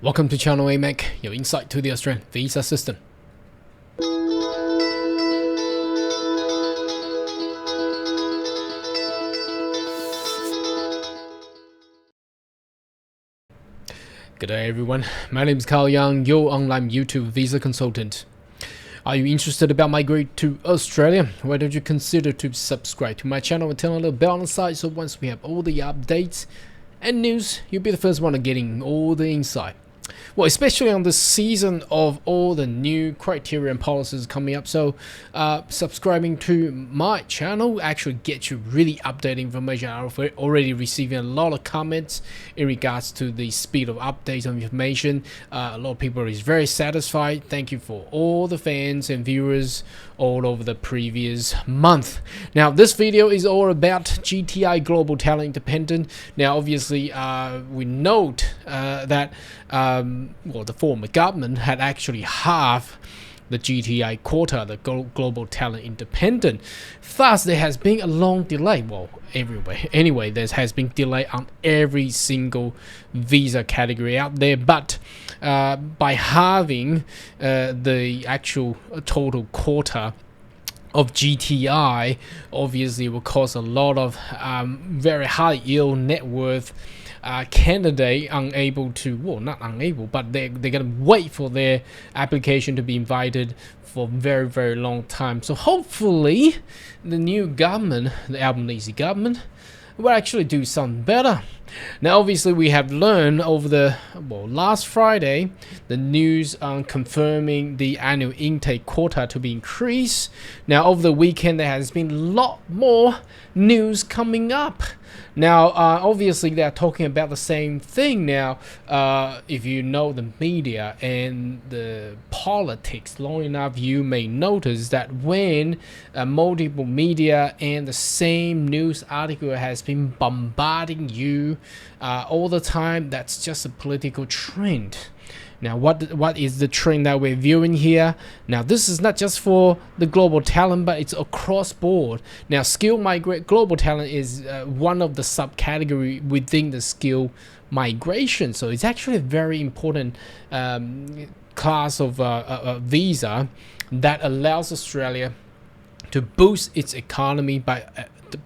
Welcome to Channel AMAC, your insight to the Australian visa system. Good day everyone, my name is Carl Young, your online YouTube visa consultant. Are you interested about migrating to Australia? Why don't you consider to subscribe to my channel and turn on the bell on the side so once we have all the updates and news, you'll be the first one getting all the insight. Well, especially on the season of all the new criteria and policies coming up. So subscribing to my channel actually gets you really updated information. I've already receiving a lot of comments in regards to the speed of updates of information. A lot of people is very satisfied. Thank you for all the fans and viewers all over the previous month. Now, this video is all about GTI Global Talent Independent. Now, obviously, we note that well, the former government had actually halved the GTI quota, the Global Talent Independent. Thus, there has been a long delay. Well, everywhere. Anyway, there has been delay on every single visa category out there. But by halving the actual total quota of GTI, obviously will cause a lot of very high yield net worth candidate unable to, well, not unable, but they're gonna wait for their application to be invited for a very long time. So hopefully the new government, the Albanese government, will actually do something better. Now, obviously, we have learned over the last Friday the news on confirming the annual intake quota to be increased. Now, over the weekend, there has been a lot more news coming up. Now, obviously, they are talking about the same thing. Now, if you know the media and the politics long enough, you may notice that when multiple media and the same news article has been bombarding you all the time, that's just a political trend. Now, what is the trend that we're viewing here? Now, this is not just for the global talent, but it's across board. Now, global talent is one of the subcategory within the skill migration. So it's actually a very important class of visa that allows Australia to boost its economy by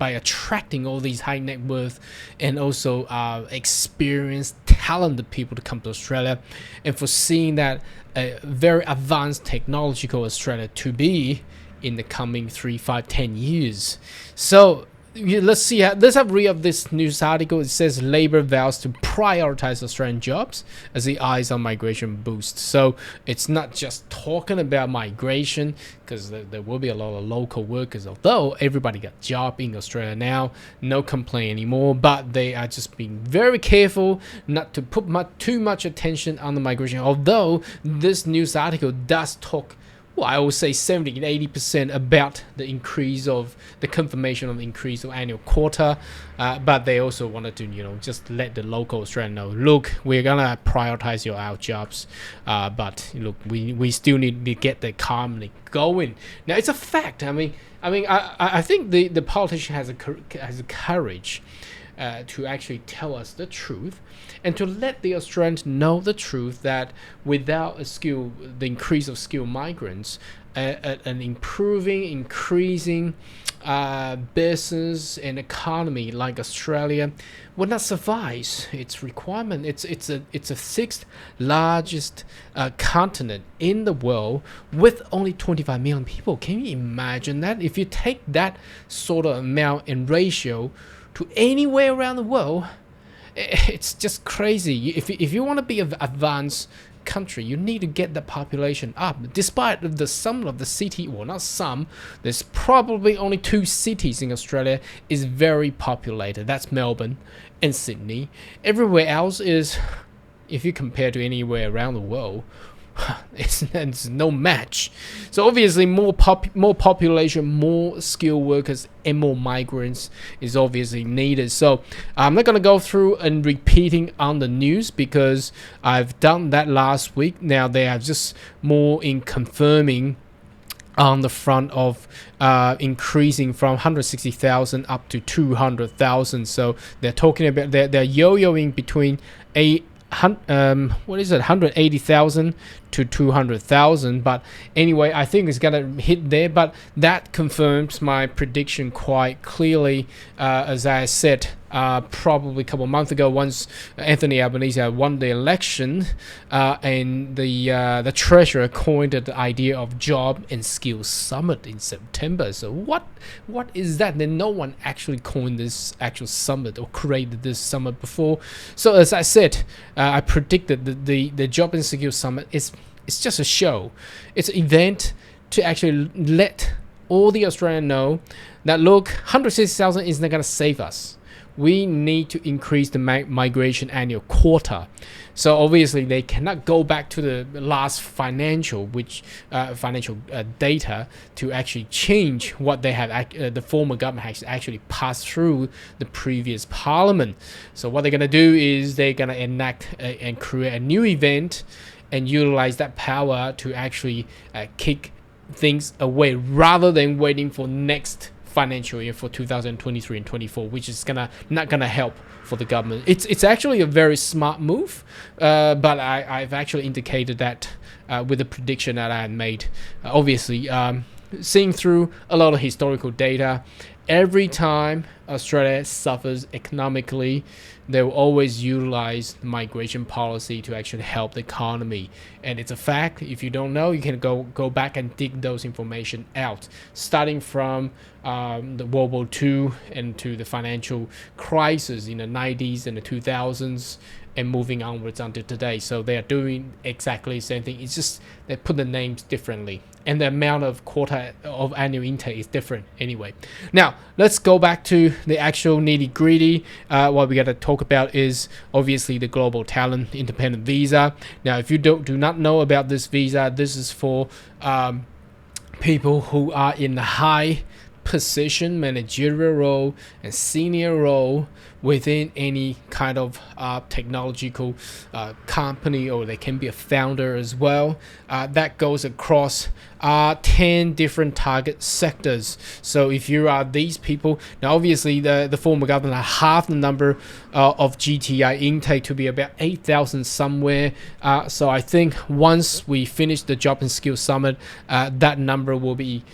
attracting all these high net worth and also experienced, talented people to come to Australia, and for seeing that a very advanced technological Australia to be in the coming 3, 5, 10 years. So let's see. Let's have a read of this news article. It says Labor vows to prioritize Australian jobs as the eyes on migration boost. So it's not just talking about migration, because there will be a lot of local workers. Although everybody got job in Australia now, no complaint anymore. But they are just being very careful not to put too much attention on the migration. Although this news article does talk, well, I would say 70 to 80% about the increase of the confirmation of the increase of annual quota, but they also wanted to, just let the local Australian know, look, we're gonna prioritize our jobs, but look, we still need to get the economy going. Now, it's a fact. I think the politician has a courage to actually tell us the truth and to let the Australians know the truth that without the increase of skilled migrants, an increasing business and economy like Australia would not survive its requirement. It's a sixth largest continent in the world with only 25 million people. Can you imagine that? If you take that sort of amount and ratio to anywhere around the world, it's just crazy. If you want to be an advanced country, you need to get the population up. Despite the sum of the city, well, not some, there's probably only 2 cities in Australia is very populated. That's Melbourne and Sydney. Everywhere else is, if you compare to anywhere around the world, it's no match. So obviously more population, more skilled workers and more migrants is obviously needed. So I'm not going to go through and repeating on the news because I've done that last week. Now they are just more in confirming on the front of increasing from 160,000 up to 200,000. So they're talking about they're yo-yoing between what is it, 180,000 to 200,000. But anyway, I think it's gonna hit there. But that confirms my prediction quite clearly, as I said. Probably a couple of months ago, once Anthony Albanese won the election, and the treasurer coined the idea of job and skills summit in September. So what is that? Then no one actually coined this actual summit or created this summit before. So as I said, I predicted that the job and skills summit it's just a show. It's an event to actually let all the Australians know that look, 160,000 is not gonna save us. We need to increase the migration annual quota. So obviously they cannot go back to the last financial data to actually change what they have. The former government has actually passed through the previous parliament. So what they're gonna do is they're gonna enact and create a new event and utilize that power to actually kick things away rather than waiting for next financial year for 2023 and 24, which is not gonna help for the government. It's actually a very smart move, but I've actually indicated that with the prediction that I had made. Obviously, seeing through a lot of historical data, every time Australia suffers economically, they will always utilize the migration policy to actually help the economy. And it's a fact. If you don't know, you can go back and dig those information out, starting from the World War II and to the financial crisis in the 90s and the 2000s, and moving onwards until today. So they are doing exactly the same thing. It's just they put the names differently, and the amount of quota of annual intake is different anyway. Now let's go back to the actual nitty gritty. What we got to talk about is obviously the global talent independent visa. Now if you do not know about this visa, this is for people who are in a high position, managerial role and senior role within any kind of technological company, or they can be a founder as well. That goes across 10 different target sectors. So if you are these people, now obviously the former government half the number of GTI intake to be about 8,000 somewhere. So I think once we finish the Job and Skills Summit, that number will be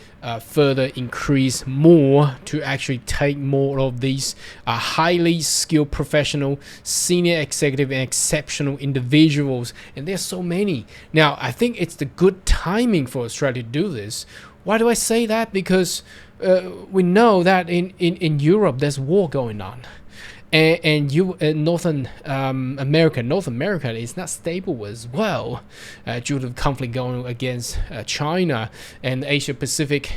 further increase more to actually take more of these highly skilled professional, senior executive and exceptional individuals. And there's so many. Now, I think it's the good timing for Australia to do this. Why do I say that? Because we know that in Europe, there's war going on. And North America is not stable as well due to the conflict going against China, and Asia Pacific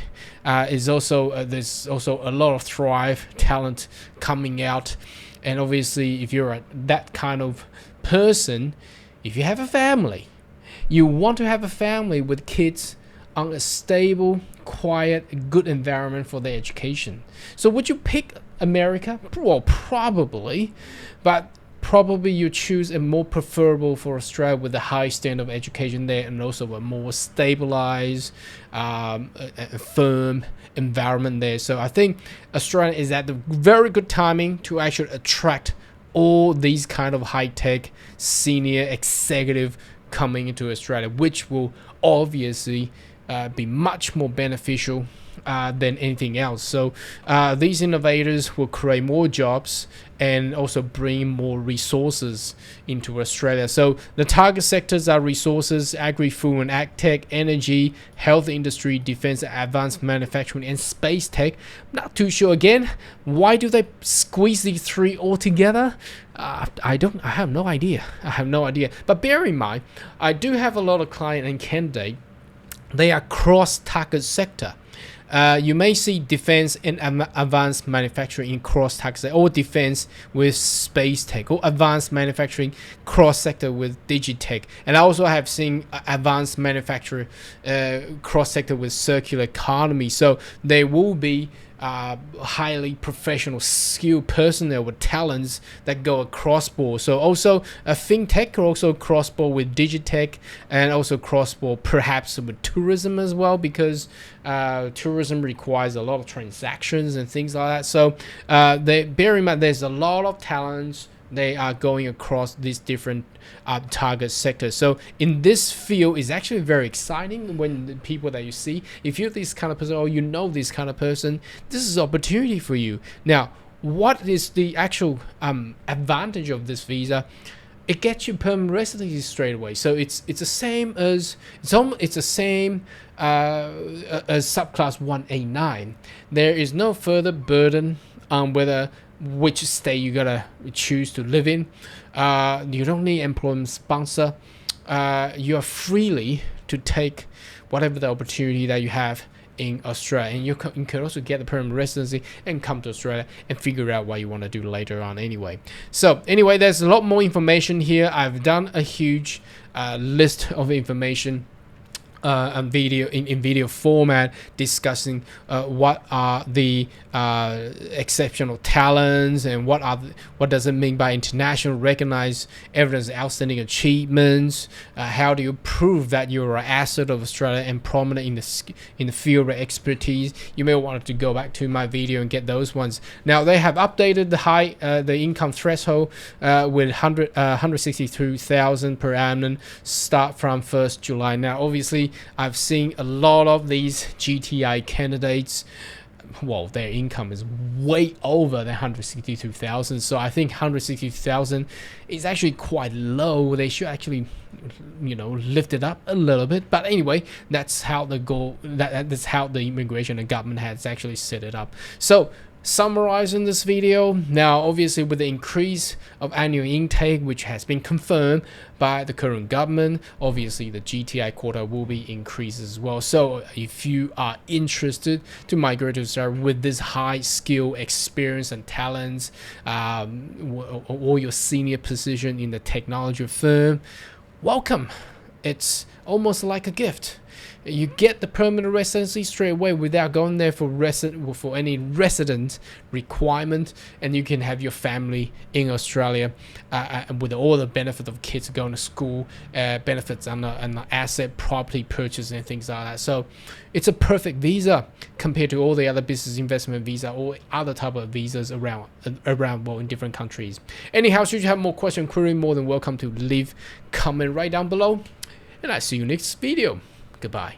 is also there's also a lot of thrive talent coming out. And obviously, if you're that kind of person, if you have a family, you want to have a family with kids on a stable, quiet, good environment for their education. So would you pick America? Well, probably, but probably you choose a more preferable for Australia with a high standard of education there, and also a more stabilized, a firm environment there. So I think Australia is at the very good timing to actually attract all these kind of high-tech senior executive coming into Australia, which will obviously be much more beneficial than anything else. So these innovators will create more jobs and also bring more resources into Australia. So the target sectors are resources, agri-food and ag-tech, energy, health industry, defense, advanced manufacturing, and space tech. Not too sure again. Why do they squeeze these three all together? I have no idea. But bear in mind, I do have a lot of client and candidate. They are cross-target sector. You may see defense and advanced manufacturing in cross-sector, or defense with space tech, or advanced manufacturing cross-sector with digitech. And I also have seen advanced manufacturing cross-sector with circular economy. So there will be highly professional, skilled personnel with talents that go across board. So also a fintech, or also cross board with digitech, and also cross board perhaps with tourism as well, because tourism requires a lot of transactions and things like that. So bear in mind, there's a lot of talents they are going across these different target sectors. So in this field, it's actually very exciting when the people that you see, if you're this kind of person or you know this kind of person, this is opportunity for you. Now, what is the actual advantage of this visa? It gets you permanent residency straight away. So it's the same as it's the same as subclass 189. There is no further burden on whether which state you gotta choose to live in. You don't need employment sponsor. You are freely to take whatever the opportunity that you have in Australia, and you can also get the permanent residency and come to Australia and figure out what you want to do later on anyway. So anyway, there's a lot more information here. I've done a huge list of information and video in video format, discussing what are the exceptional talents and what does it mean by international recognized evidence of outstanding achievements. How do you prove that you're an asset of Australia and prominent in the field of expertise? You may want to go back to my video and get those ones. Now they have updated the income threshold with 162,000 per annum start from 1st July. Now obviously I've seen a lot of these GTI candidates, well, their income is way over the 162,000. So I think 162,000 is actually quite low. They should actually, lift it up a little bit. But anyway, that's how the goal. That's how the immigration and government has actually set it up. So, summarizing this video, now obviously with the increase of annual intake, which has been confirmed by the current government, obviously the GTI quota will be increased as well. So if you are interested to migrate to Australia with this high skill, experience and talents, or your senior position in the technology firm, welcome. It's almost like a gift. You get the permanent residency straight away without going there for any resident requirement, and you can have your family in Australia with all the benefits of kids going to school, benefits on the asset property purchase and things like that. So it's a perfect visa compared to all the other business investment visa or other type of visas around in different countries. Anyhow, should you have more question query, more than welcome to leave comment right down below, and I see you next video. Goodbye.